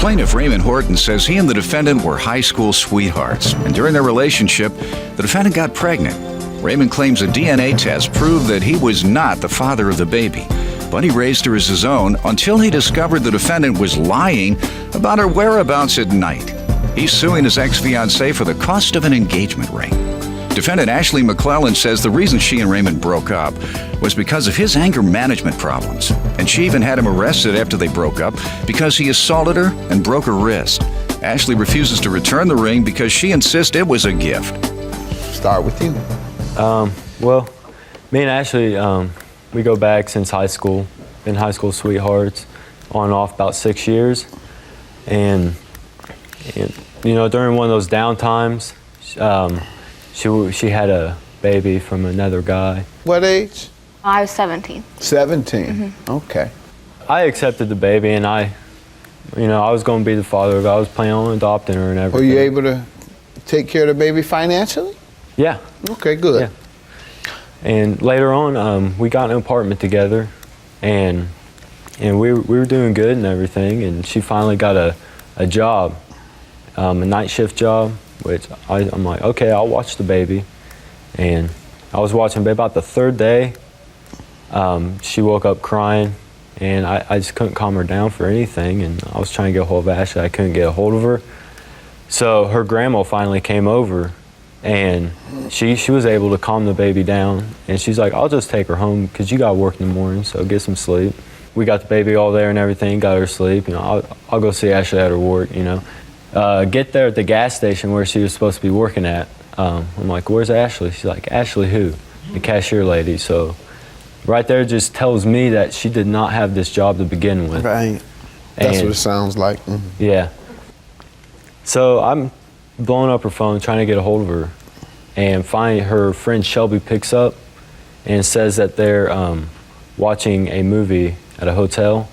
Plaintiff Raymond Horton says he and the defendant were high school sweethearts, and during their relationship, the defendant got pregnant. Raymond claims a DNA test proved that he was not the father of the baby, but he raised her as his own until he discovered the defendant was lying about her whereabouts at night. He's suing his ex-fiancée for the cost of an engagement ring. Defendant Ashley McClellan says the reason she and Raymond broke up was because of his anger management problems, and she even had him arrested after they broke up because he assaulted her and broke her wrist. Ashley refuses to return the ring because she insists it was a gift. Start with you. Well, me and Ashley, we go back since high school. Been high school sweethearts, on and off about 6 years. And you know, during one of those down times, she had a baby from another guy. What age? I was 17. 17. Mm-hmm. Okay. I accepted the baby, and I was going to be the father of it. I was planning on adopting her and everything. Were you able to take care of the baby financially? Yeah. Okay, good. Yeah. And later on, we got an apartment together, and we were doing good and everything. And she finally got a job, a night shift job, which I'm like, okay, I'll watch the baby. And I was watching the baby. About the third day, she woke up crying, and I just couldn't calm her down for anything. And I was trying to get a hold of Ashley. I couldn't get a hold of her. So her grandma finally came over, and she was able to calm the baby down. And she's like, I'll just take her home because you got to work in the morning, so get some sleep. We got the baby all there and everything, got her to sleep. You know, I'll go see Ashley at her work, you know. Get there at the gas station where she was supposed to be working at. I'm like, where's Ashley? She's like, Ashley who? The cashier lady. So right there just tells me that she did not have this job to begin with. Right. That's what it sounds like. Mm-hmm. Yeah. So I'm blowing up her phone, trying to get a hold of her. And finally her friend Shelby picks up and says that they're watching a movie at a hotel.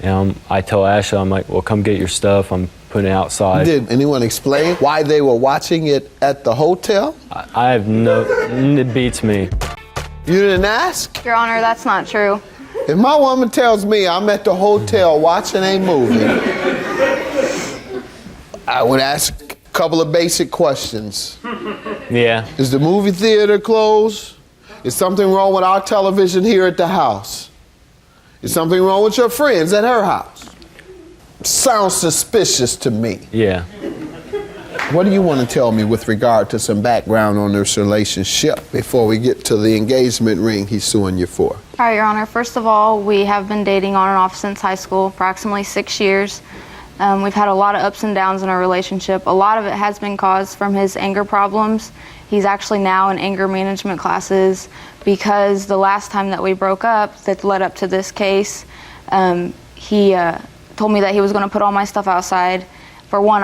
And I tell Ashley, I'm like, well, come get your stuff. I'm putting it outside. Did anyone explain why they were watching it at the hotel? I have it beats me. You didn't ask? Your Honor, that's not true. If my woman tells me I'm at the hotel watching a movie, I would ask a couple of basic questions. Yeah. Is the movie theater closed? Is something wrong with our television here at the house? Is something wrong with your friends at her house? Sounds suspicious to me. Yeah. What do you want to tell me with regard to some background on this relationship before we get to the engagement ring he's suing you for? All right, Your Honor. First of all, we have been dating on and off since high school, approximately 6 years. We've had a lot of ups and downs in our relationship. A lot of it has been caused from his anger problems. He's actually now in anger management classes because the last time that we broke up, that led up to this case, he told me that he was going to put all my stuff outside. For one,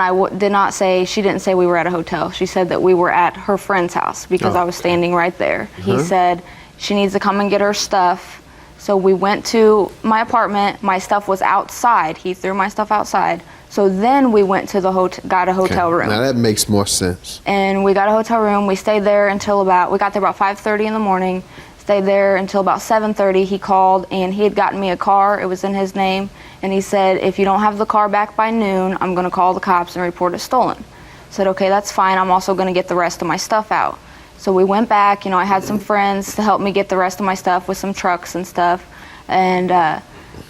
she didn't say we were at a hotel. She said that we were at her friend's house because I was standing right there. He said she needs to come and get her stuff. So we went to my apartment. My stuff was outside. He threw my stuff outside. So then we went to the hotel, got a hotel room. Now that makes more sense. And we got a hotel room. We stayed there until we got there about 5:30 in the morning. Stayed there until about 7:30. He called and he had gotten me a car. It was in his name. And he said, if you don't have the car back by noon, I'm going to call the cops and report it stolen. I said, okay, that's fine. I'm also going to get the rest of my stuff out. So we went back. You know, I had some friends to help me get the rest of my stuff with some trucks and stuff. And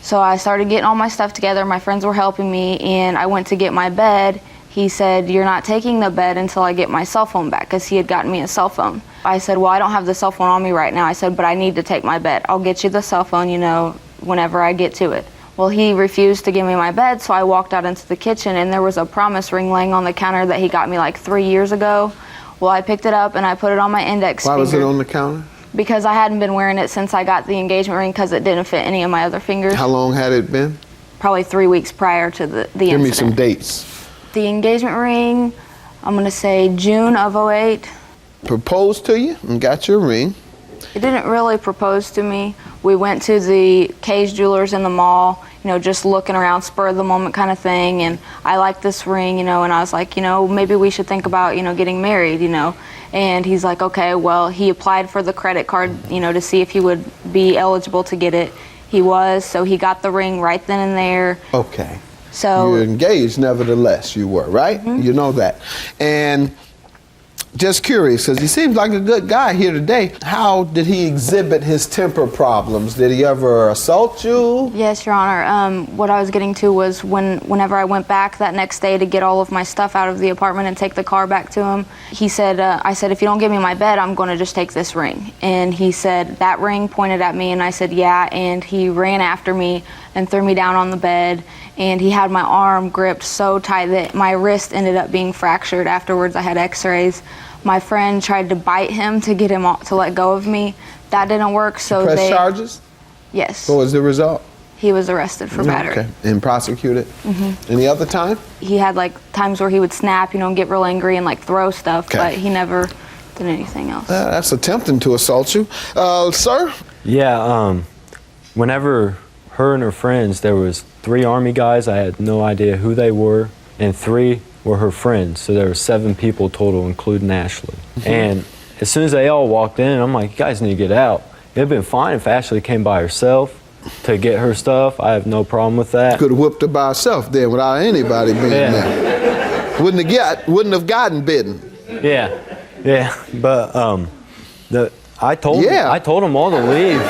so I started getting all my stuff together. My friends were helping me, and I went to get my bed. He said, you're not taking the bed until I get my cell phone back, because he had gotten me a cell phone. I said, well, I don't have the cell phone on me right now. I said, but I need to take my bed. I'll get you the cell phone, you know, whenever I get to it. Well, he refused to give me my bed, so I walked out into the kitchen, and there was a promise ring laying on the counter that he got me like 3 years ago. Well, I picked it up, and I put it on my index finger. Why was it on the counter? Because I hadn't been wearing it since I got the engagement ring, because it didn't fit any of my other fingers. How long had it been? Probably 3 weeks prior to the incident. Give me some dates. The engagement ring, I'm going to say June of '08. Proposed to you and got your ring. It didn't really propose to me. We went to the Kay's Jewelers in the mall, you know, just looking around, spur of the moment kind of thing. And I liked this ring, you know, and I was like, you know, maybe we should think about, you know, getting married, you know. And he's like, okay, well, he applied for the credit card, you know, to see if he would be eligible to get it. He was, so he got the ring right then and there. Okay. So You're engaged, nevertheless, you were, right? You know that. And just curious, because he seems like a good guy here today. How did he exhibit his temper problems? Did he ever assault you? yes, Your Honor. What I was getting to was whenever I went back that next day to get all of my stuff out of the apartment and take the car back to him, he said, I said, if you don't give me my bed, I'm going to just take this ring. And he said, that ring, pointed at me, and I said, yeah. And he ran after me and threw me down on the bed. And he had my arm gripped so tight that my wrist ended up being fractured. Afterwards, I had x-rays. My friend tried to bite him to get him to let go of me. That didn't work, so Press charges? Yes. What was the result? He was arrested for battery. Okay, and prosecuted? Any other time? He had like times where he would snap, get real angry and like throw stuff, but he never did anything else. That's attempting to assault you. Sir? Yeah, whenever her and her friends, there was 3 Army guys, I had no idea who they were, and 3 were her friends, so there were 7 people total, including Ashley. And as soon as they all walked in, I'm like, you guys need to get out. It'd been fine if Ashley came by herself to get her stuff. I have no problem with that. Could have whooped her by herself then without anybody being there. Wouldn't have gotten bitten. Yeah, but I told them all to leave.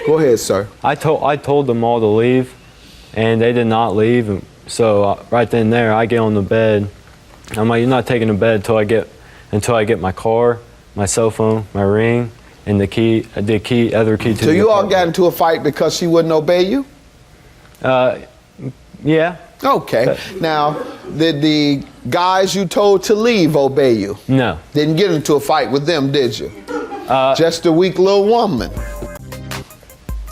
Go ahead, sir. I told them all to leave, and they did not leave. And so right then and there, I get on the bed. I'm like, you're not taking the bed until I get my car, my cell phone, my ring, and the other key to the So you all apartment. got into a fight because she wouldn't obey you? Yeah. Okay. Now, did the guys you told to leave obey you? No. Didn't get into a fight with them, did you? Just a weak little woman.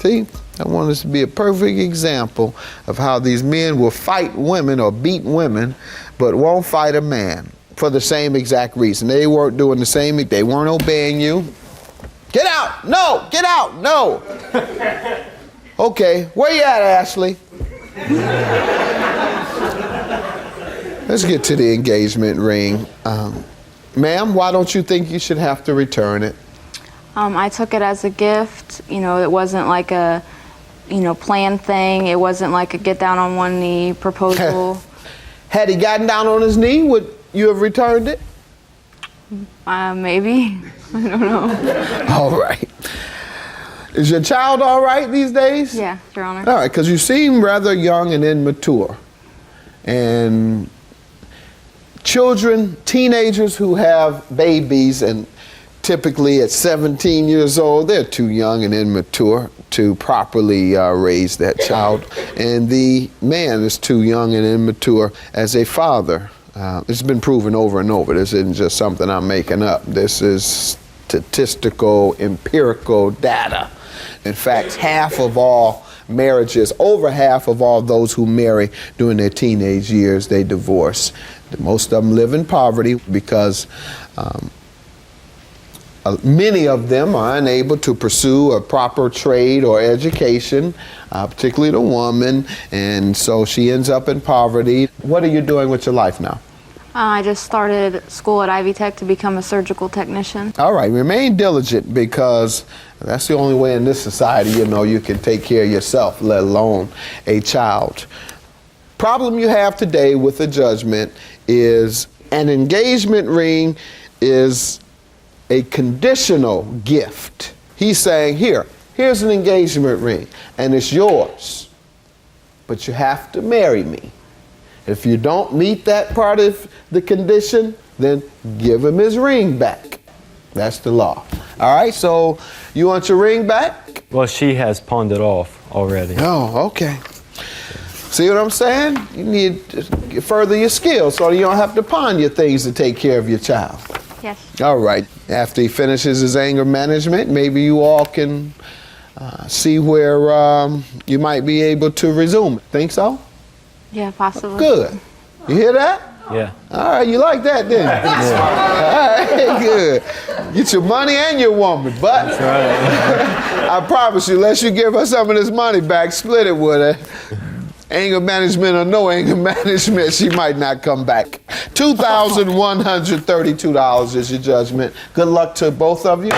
See, I want this to be a perfect example of how these men will fight women or beat women, but won't fight a man for the same exact reason. They weren't doing the same, they weren't obeying you. Get out! No! Get out! No! Okay, where you at, Ashley? Let's get to the engagement ring. Ma'am, why don't you think you should have to return it? I took it as a gift. It wasn't like a, planned thing. It wasn't like a get down on one knee proposal. Had he gotten down on his knee, would you have returned it? Maybe. I don't know. All right. Is your child all right these days? Yeah, Your Honor. All right, because you seem rather young and immature. And children, teenagers who have babies, and typically at 17 years old, they're too young and immature to properly raise that child. And the man is too young and immature as a father. It's been proven over and over. This isn't just something I'm making up. This is statistical, empirical data. In fact, half of all marriages, over half of all those who marry during their teenage years, they divorce. Most of them live in poverty because many of them are unable to pursue a proper trade or education, particularly the woman, and so she ends up in poverty. What are you doing with your life now? I just started school at Ivy Tech to become a surgical technician. All right, remain diligent, because that's the only way in this society, you can take care of yourself, let alone a child. Problem you have today with the judgment is an engagement ring is a conditional gift. He's saying, here's an engagement ring, and it's yours, but you have to marry me. If you don't meet that part of the condition, then give him his ring back. That's the law. All right, so you want your ring back? Well, she has pawned it off already. Oh, okay. See what I'm saying? You need to further your skills so you don't have to pawn your things to take care of your child. Yes. All right. After he finishes his anger management, maybe you all can see where you might be able to resume. Think so? Yeah, possibly. Good. You hear that? Yeah. All right, you like that, didn't you? All right, good. Get your money and your woman, but That's right. I promise you, unless you give her some of this money back, split it with her. Anger management or no anger management, she might not come back. $2,132 is your judgment. Good luck to both of you.